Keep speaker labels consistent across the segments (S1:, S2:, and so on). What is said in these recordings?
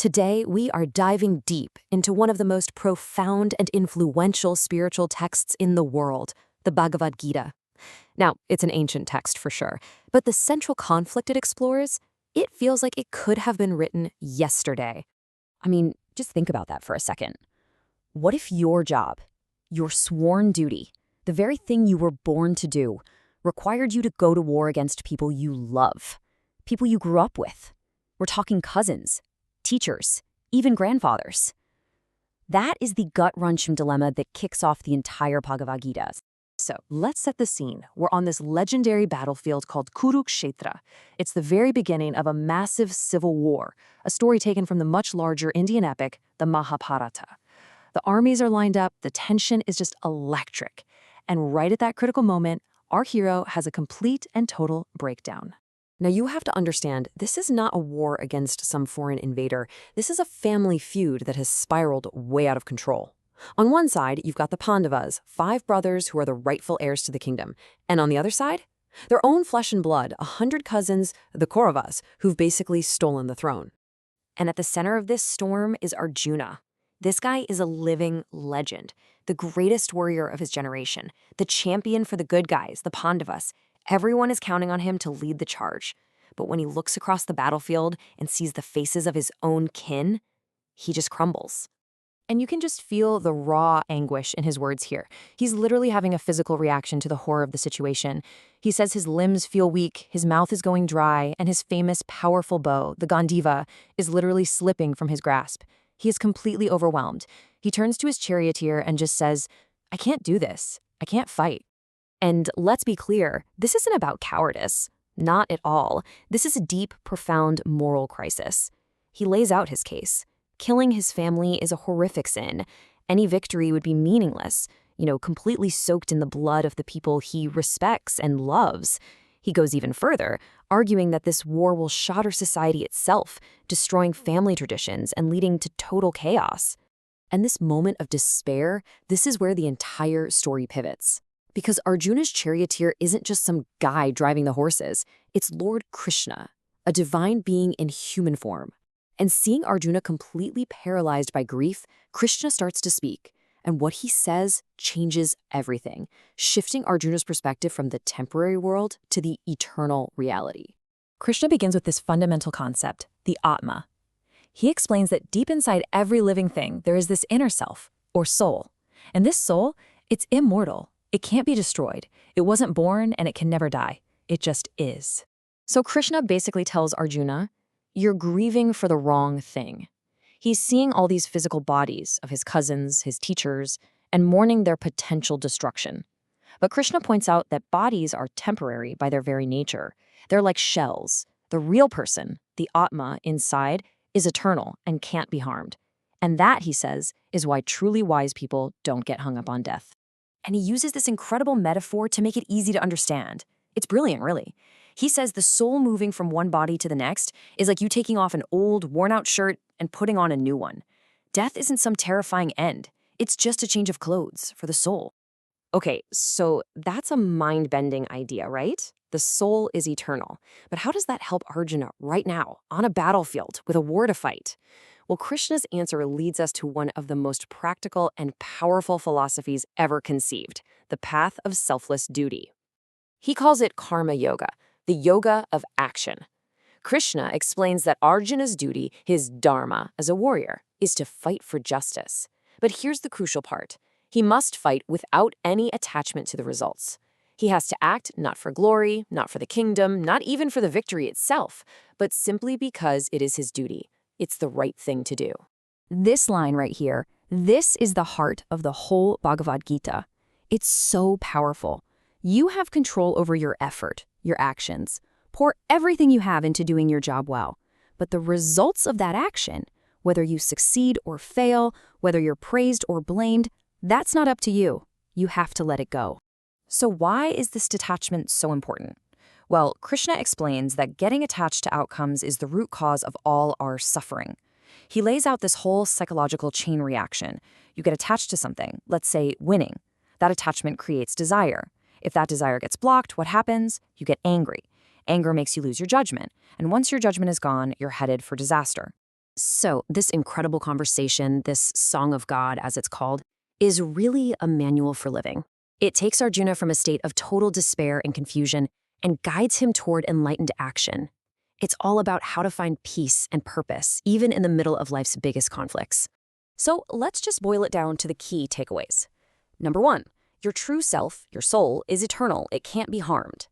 S1: Today, we are diving deep into one of the most profound and influential spiritual texts in the world, the Bhagavad Gita. Now, it's an ancient text for sure, but the central conflict it explores, it feels like it could have been written yesterday.
S2: I mean, just think about that for a second. What if your job, your sworn duty, the very thing you were born to do, required you to go to war against people you love, people you grew up with? We're talking cousins, teachers, even grandfathers. That is the gut-wrenching dilemma that kicks off the entire Bhagavad Gita.
S1: So let's set the scene. We're on this legendary battlefield called Kurukshetra. It's the very beginning of a massive civil war, a story taken from the much larger Indian epic, the Mahabharata. The armies are lined up, the tension is just electric. And right at that critical moment, our hero has a complete and total breakdown. Now, you have to understand, this is not a war against some foreign invader. This is a family feud that has spiraled way out of control. On one side, you've got the Pandavas, 5 brothers who are the rightful heirs to the kingdom. And on the other side, their own flesh and blood, 100 cousins, the Kauravas, who've basically stolen the throne. And at the center of this storm is Arjuna. This guy is a living legend, the greatest warrior of his generation, the champion for the good guys, the Pandavas. Everyone is counting on him to lead the charge. But when he looks across the battlefield and sees the faces of his own kin, he just crumbles. And you can just feel the raw anguish in his words here. He's literally having a physical reaction to the horror of the situation. He says his limbs feel weak, his mouth is going dry, and his famous, powerful bow, the Gandiva, is literally slipping from his grasp. He is completely overwhelmed. He turns to his charioteer and just says, "I can't do this. I can't fight." And let's be clear, this isn't about cowardice. Not at all. This is a deep, profound moral crisis. He lays out his case. Killing his family is a horrific sin. Any victory would be meaningless, completely soaked in the blood of the people he respects and loves. He goes even further, arguing that this war will shatter society itself, destroying family traditions and leading to total chaos. And this moment of despair, this is where the entire story pivots. Because Arjuna's charioteer isn't just some guy driving the horses, it's Lord Krishna, a divine being in human form. And seeing Arjuna completely paralyzed by grief, Krishna starts to speak, and what he says changes everything, shifting Arjuna's perspective from the temporary world to the eternal reality. Krishna begins with this fundamental concept, the Atma. He explains that deep inside every living thing, there is this inner self, or soul. And this soul, it's immortal. It can't be destroyed. It wasn't born, and it can never die. It just is. So Krishna basically tells Arjuna, you're grieving for the wrong thing. He's seeing all these physical bodies of his cousins, his teachers, and mourning their potential destruction. But Krishna points out that bodies are temporary by their very nature. They're like shells. The real person, the Atma inside, is eternal and can't be harmed. And that, he says, is why truly wise people don't get hung up on death. And he uses this incredible metaphor to make it easy to understand. It's brilliant, really. He says the soul moving from one body to the next is like you taking off an old, worn-out shirt and putting on a new one. Death isn't some terrifying end. It's just a change of clothes for the soul. Okay, so that's a mind-bending idea, right? The soul is eternal. But how does that help Arjuna right now, on a battlefield, with a war to fight? Well, Krishna's answer leads us to one of the most practical and powerful philosophies ever conceived, the path of selfless duty. He calls it karma yoga, the yoga of action. Krishna explains that Arjuna's duty, his dharma as a warrior, is to fight for justice. But here's the crucial part. He must fight without any attachment to the results. He has to act not for glory, not for the kingdom, not even for the victory itself, but simply because it is his duty. It's the right thing to do.
S2: This line right here, this is the heart of the whole Bhagavad Gita. It's so powerful. You have control over your effort, your actions. Pour everything you have into doing your job well. But the results of that action, whether you succeed or fail, whether you're praised or blamed, that's not up to you. You have to let it go. So why is this detachment so important? Well, Krishna explains that getting attached to outcomes is the root cause of all our suffering. He lays out this whole psychological chain reaction. You get attached to something, let's say winning. That attachment creates desire. If that desire gets blocked, what happens? You get angry. Anger makes you lose your judgment. And once your judgment is gone, you're headed for disaster. So, this incredible conversation, this Song of God, as it's called, is really a manual for living. It takes Arjuna from a state of total despair and confusion and guides him toward enlightened action. It's all about how to find peace and purpose, even in the middle of life's biggest conflicts. So, let's just boil it down to the key takeaways. Number 1, your true self, your soul, is eternal. It can't be harmed.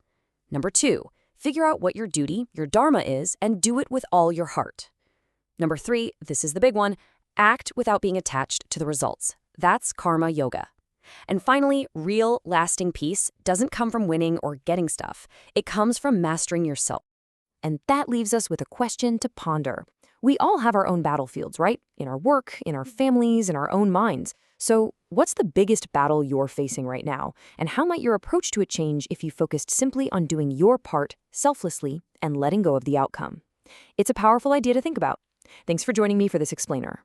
S2: Number 2, figure out what your duty, your dharma is, and do it with all your heart. Number 3, this is the big one, act without being attached to the results. That's karma yoga. And finally, real, lasting peace doesn't come from winning or getting stuff. It comes from mastering yourself.
S1: And that leaves us with a question to ponder. We all have our own battlefields, right? In our work, in our families, in our own minds. So, what's the biggest battle you're facing right now? And how might your approach to it change if you focused simply on doing your part selflessly and letting go of the outcome? It's a powerful idea to think about. Thanks for joining me for this explainer.